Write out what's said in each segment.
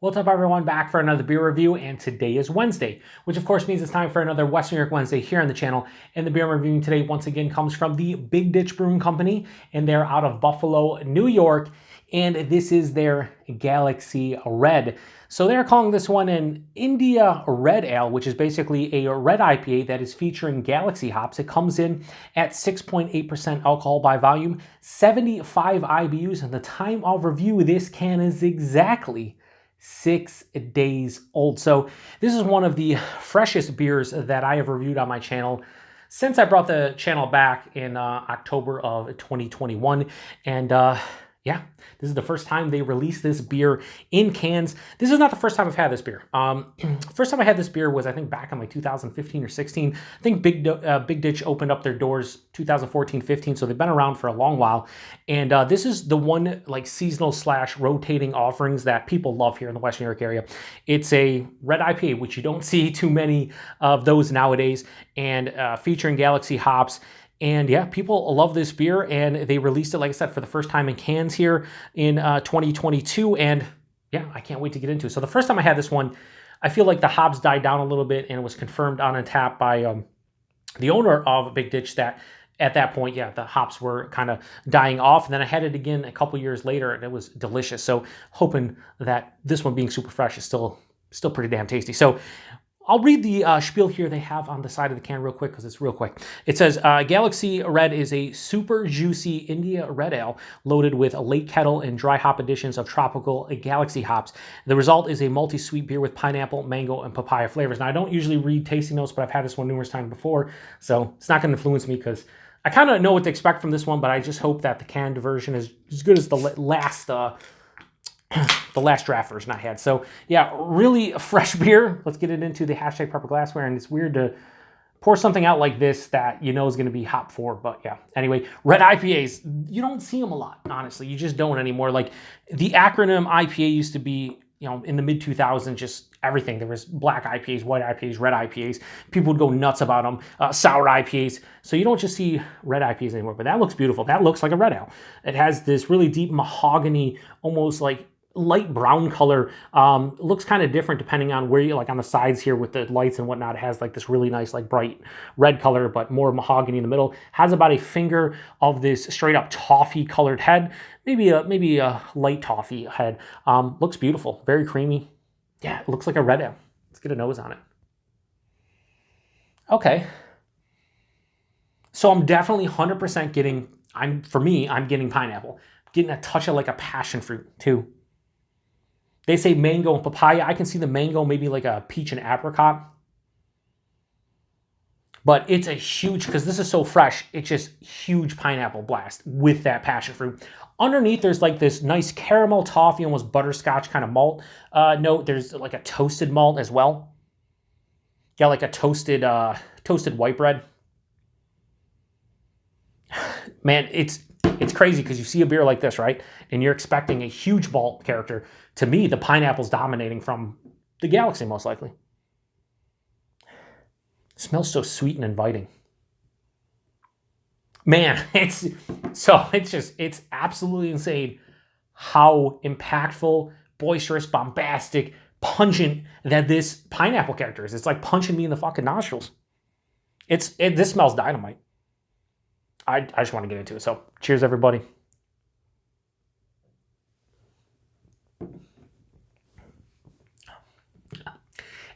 What's up, everyone? Back for another beer review, and today is Wednesday, which of course means it's time for another Western New York Wednesday here on the channel. And the beer I'm reviewing today once again comes from the Big Ditch Brewing Company, and they're out of Buffalo, New York, and this is their Galaxy Red. So they're calling this one an India Red Ale, which is basically a Red IPA that is featuring Galaxy hops. It comes in at 6.8% alcohol by volume, 75 IBUs, and the time of review, this can is exactly 6 days old. So this is one of the freshest beers that I have reviewed on my channel since I brought the channel back in October of 2021. And yeah, this is the first time they released this beer in cans. This is not the first time I've had this beer. First time I had this beer was, I think, back in like 2015 or 16. I think Big Ditch opened up their doors 2014-15, so they've been around for a long while. And this is the one like seasonal / rotating offerings that people love here in the Western New York area. It's a Red IPA, which you don't see too many of those nowadays, and featuring Galaxy hops. And yeah, people love this beer, and they released it, like I said, for the first time in cans here in 2022. And yeah, I can't wait to get into it. So the first time I had this one, I feel like the hops died down a little bit, and it was confirmed on tap by the owner of Big Ditch that at that point, yeah, the hops were kind of dying off. And then I had it again a couple years later, and it was delicious. So hoping that this one being super fresh is still pretty damn tasty. So I'll read the spiel here they have on the side of the can real quick, because it's real quick. It says, Galaxy Red is a super juicy India Red Ale loaded with a late kettle and dry hop additions of tropical Galaxy hops. The result is a multi-sweet beer with pineapple, mango, and papaya flavors. Now, I don't usually read tasting notes, but I've had this one numerous times before, so it's not going to influence me, because I kind of know what to expect from this one, but I just hope that the canned version is as good as the last draft version I had. So yeah, really a fresh beer. Let's get it into the hashtag proper glassware. And it's weird to pour something out like this that you know is going to be hop forward. But yeah, anyway, Red IPAs, you don't see them a lot, honestly. You just don't anymore. Like the acronym IPA used to be, you know, in the mid 2000s, just everything. There was black IPAs, white IPAs, red IPAs. People would go nuts about them. Sour IPAs. So you don't just see red IPAs anymore. But that looks beautiful. That looks like a red ale. It has this really deep mahogany, almost like light brown color. Looks kind of different depending on where you, like on the sides here with the lights and whatnot. It has like this really nice like bright red color, but more mahogany in the middle. Has about a finger of this straight up toffee colored head, maybe a light toffee head. Looks beautiful, very creamy. Yeah, it looks like a red ale. Let's get a nose on it. Okay, so I'm definitely 100% getting, I'm getting pineapple. Getting a touch of like a passion fruit too. They say mango and papaya. I can see the mango, maybe like a peach and apricot. But it's a huge, because this is so fresh, it's just huge pineapple blast with that passion fruit. Underneath, there's like this nice caramel toffee, almost butterscotch kind of malt note. There's like a toasted malt as well. Yeah, like a toasted white bread. Man, it's crazy, because you see a beer like this, right? And you're expecting a huge malt character. To me, the pineapple's dominating from the Galaxy, most likely. It smells so sweet and inviting. Man, it's absolutely insane how impactful, boisterous, bombastic, pungent that this pineapple character is. It's like punching me in the fucking nostrils. This smells dynamite. I just want to get into it. So cheers, everybody.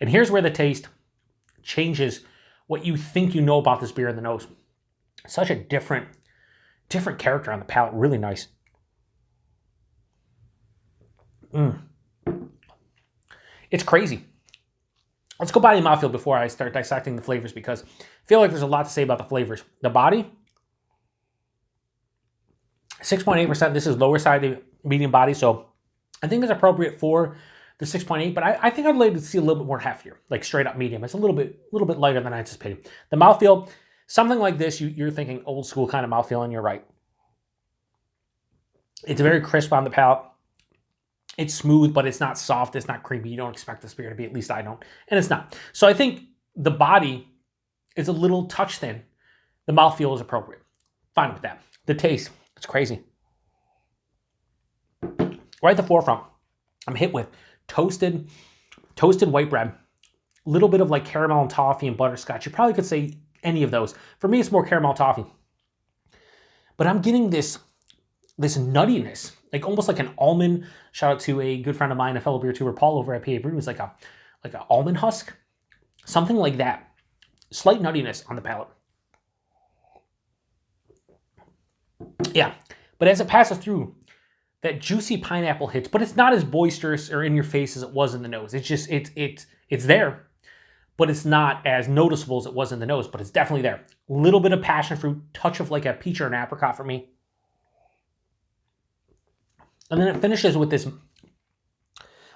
And here's where the taste changes what you think you know about this beer in the nose. Such a different character on the palate. Really nice. It's crazy. Let's go by the mouthfeel before I start dissecting the flavors, because I feel like there's a lot to say about the flavors. The body, 6.8%. This is lower side of the medium body, so I think it's appropriate for the 6.8, but I think I'd like to see a little bit more heftier, like straight up medium. It's a little bit lighter than I anticipated. The mouthfeel, something like this, you're thinking old school kind of mouthfeel, and you're right. It's very crisp on the palate. It's smooth, but it's not soft. It's not creamy. You don't expect this beer to be, at least I don't, and it's not. So I think the body is a little touch thin. The mouthfeel is appropriate. Fine with that. The taste, it's crazy. Right at the forefront, I'm hit with toasted white bread, a little bit of like caramel and toffee and butterscotch. You probably could say any of those. For me, it's more caramel toffee. But I'm getting this nuttiness, like almost like an almond. Shout out to a good friend of mine, a fellow beer tuber, Paul over at PA Brewery. It's like an almond husk, something like that. Slight nuttiness on the palate. Yeah, but as it passes through, that juicy pineapple hits, but it's not as boisterous or in your face as it was in the nose. It's just, it's there, but it's not as noticeable as it was in the nose, but it's definitely there. A little bit of passion fruit, touch of like a peach or an apricot for me. And then it finishes with this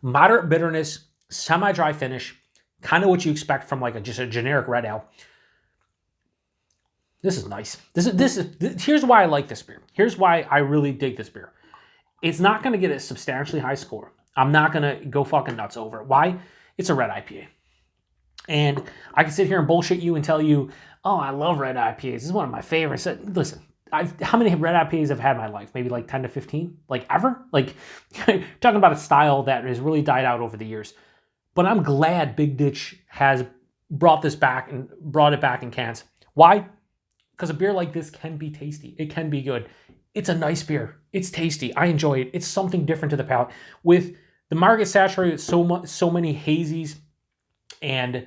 moderate bitterness, semi-dry finish, kind of what you expect from like just a generic red ale. This is nice. Here's why I like this beer. Here's why I really dig this beer. It's not going to get a substantially high score. I'm not going to go fucking nuts over it. Why? It's a red IPA. And I can sit here and bullshit you and tell you, oh, I love red IPAs. This is one of my favorites. Listen, how many red IPAs have I had in my life? Maybe like 10 to 15? Like ever? Like talking about a style that has really died out over the years. But I'm glad Big Ditch has brought this back and brought it back in cans. Why? Because a beer like this can be tasty. It can be good. It's a nice beer. It's tasty. I enjoy it. It's something different to the palate. With the market saturated with so many hazies and,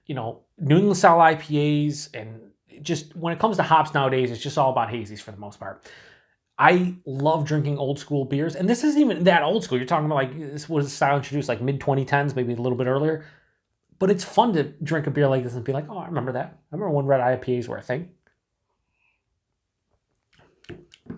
New England style IPAs, and just when it comes to hops nowadays, it's just all about hazies for the most part. I love drinking old school beers, and this isn't even that old school. You're talking about like, this was a style introduced like mid-2010s, maybe a little bit earlier. But it's fun to drink a beer like this and be like, oh, I remember that. I remember when red IPAs were a thing.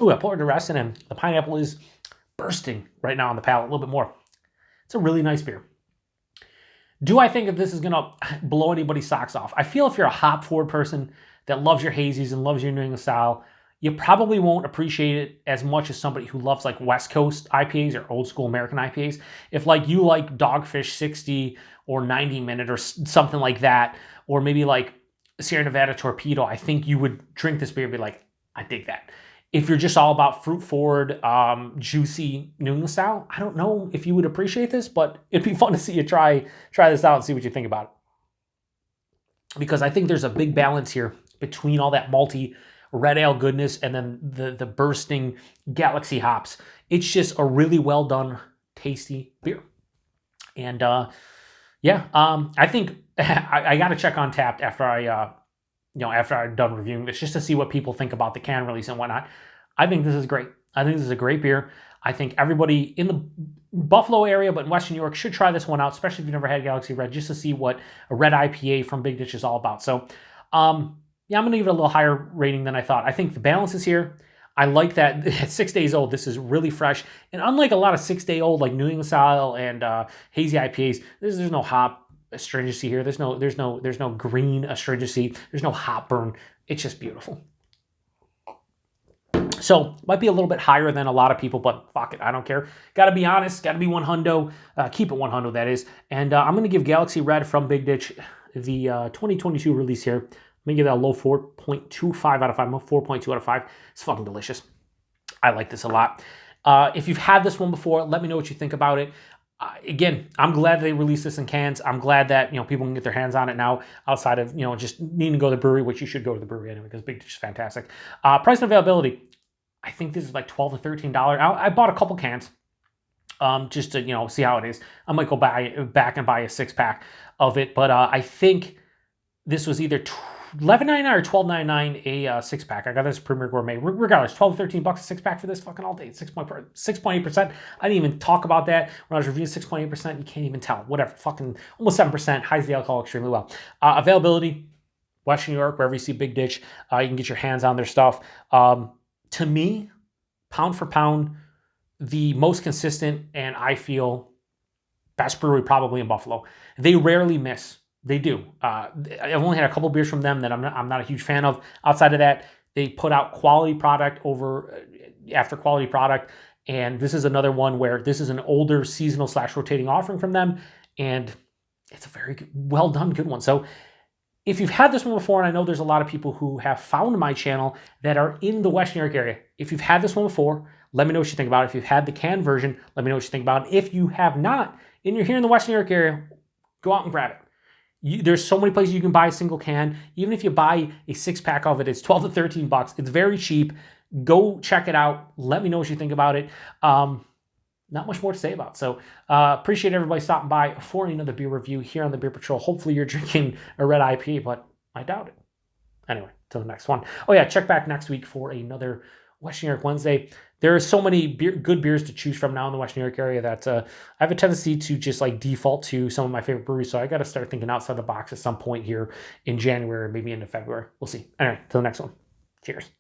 Ooh, I poured the rest in, and the pineapple is bursting right now on the palate a little bit more. It's a really nice beer. Do I think that this is going to blow anybody's socks off? I feel if you're a hop-forward person that loves your hazies and loves your New England style, you probably won't appreciate it as much as somebody who loves like West Coast IPAs or old school American IPAs. If like you like Dogfish 60 or 90 Minute or something like that, or maybe like Sierra Nevada Torpedo, I think you would drink this beer and be like, I dig that. If you're just all about fruit forward, juicy New England style, I don't know if you would appreciate this, but it'd be fun to see you try this out and see what you think about it. Because I think there's a big balance here between all that malty red ale goodness and then the bursting Galaxy hops. It's just a really well done, tasty beer. And I think I got to check on Tapped after after I'm done reviewing this, just to see what people think about the can release and whatnot. I think this is great. I think this is a great beer. I think everybody in the Buffalo area, but in Western New York, should try this one out, especially if you've never had Galaxy Red, just to see what a red IPA from Big Ditch is all about. So, I'm going to give it a little higher rating than I thought. I think the balance is here. I like that at 6 days old, this is really fresh. And unlike a lot of 6 day old, like New England style and hazy IPAs, there's no hop astringency here. There's no green astringency. There's no hop burn. It's just beautiful. So might be a little bit higher than a lot of people, but fuck it, I don't care. Got to be honest. Got to be 100. Keep it 100. That is. And I'm going to give Galaxy Red from Big Ditch the 2022 release here. I'm going to give that a low 4.25 out of 5. 4.2 out of 5. It's fucking delicious. I like this a lot. If you've had this one before, let me know what you think about it. Again, I'm glad they released this in cans. I'm glad that people can get their hands on it now outside of just needing to go to the brewery, which you should go to the brewery anyway because Big Ditch is fantastic. Price and availability, I think this is like $12 to $13. I bought a couple cans just to see how it is. I might go back and buy a 6-pack of it, but I think this was either $11.99 or $12.99 a 6-pack. I got this Premier Gourmet. Regardless, $12 to $13 a 6-pack for this fucking all day. 6.8%. I didn't even talk about that when I was reviewing 6.8%. You can't even tell. Whatever. Fucking almost 7%. Hides the alcohol extremely well. Availability, Western New York, wherever you see Big Ditch, you can get your hands on their stuff. To me, pound for pound, the most consistent and I feel best brewery probably in Buffalo. They rarely miss. They do. I've only had a couple beers from them that I'm not a huge fan of. Outside of that, they put out quality product after quality product. And this is another one where this is an older seasonal / rotating offering from them. And it's a very well done, good one. So if you've had this one before, and I know there's a lot of people who have found my channel that are in the Western New York area. If you've had this one before, let me know what you think about it. If you've had the canned version, let me know what you think about it. If you have not and you're here in the Western New York area, go out and grab it. There's so many places you can buy a single can. Even if you buy a 6-pack of it, it's 12 to 13 bucks. It's very cheap. Go check it out. Let me know what you think about it. Not much more to say about. So appreciate everybody stopping by for another beer review here on the Beer Patrol. Hopefully you're drinking a Red IPA, but I doubt it. Anyway, till the next one. Oh yeah, check back next week for another Western New York Wednesday. There are so many good beers to choose from now in the Western New York area that I have a tendency to just like default to some of my favorite breweries. So I got to start thinking outside the box at some point here in January, maybe into February. We'll see. Anyway, till the next one. Cheers.